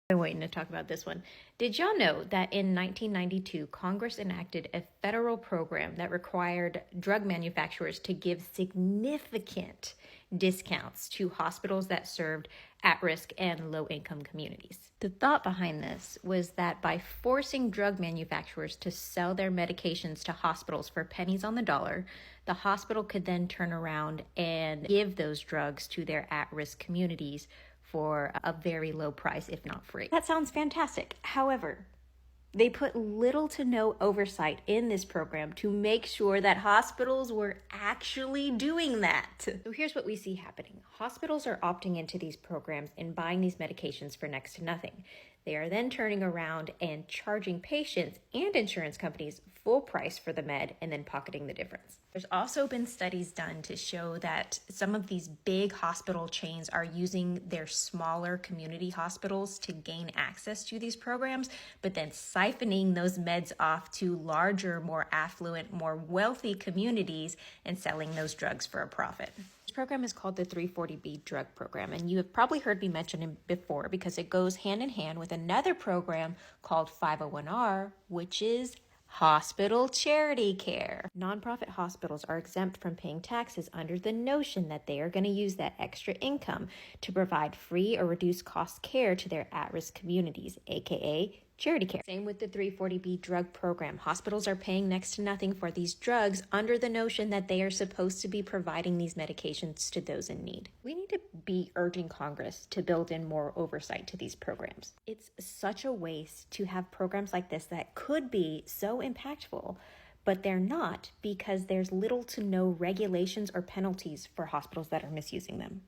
Been waiting to talk about this one. Did y'all know that in 1992, Congress enacted a federal program that required drug manufacturers to give significant discounts to hospitals that served at-risk and low-income communities? The thought behind this was that by forcing drug manufacturers to sell their medications to hospitals for pennies on the dollar, the hospital could then turn around and give those drugs to their at-risk communities for a very low price, if not free. That sounds fantastic. However, they put little to no oversight in this program to make sure that hospitals were actually doing that. So here's what we see happening. Hospitals are opting into these programs and buying these medications for next to nothing. They are then turning around and charging patients and insurance companies full price for the med and then pocketing the difference. There's also been studies done to show that some of these big hospital chains are using their smaller community hospitals to gain access to these programs, but then siphoning those meds off to larger, more affluent, more wealthy communities and selling those drugs for a profit. This program is called the 340B drug program, and you have probably heard me mention it before because it goes hand in hand with another program called 501R, which is hospital charity care. Nonprofit hospitals are exempt from paying taxes under the notion that they are going to use that extra income to provide free or reduced cost care to their at-risk communities, aka charity care. Same with the 340B drug program. Hospitals are paying next to nothing for these drugs under the notion that they are supposed to be providing these medications to those in need. We need to be urging Congress to build in more oversight to these programs. It's such a waste to have programs like this that could be so impactful, but they're not because there's little to no regulations or penalties for hospitals that are misusing them.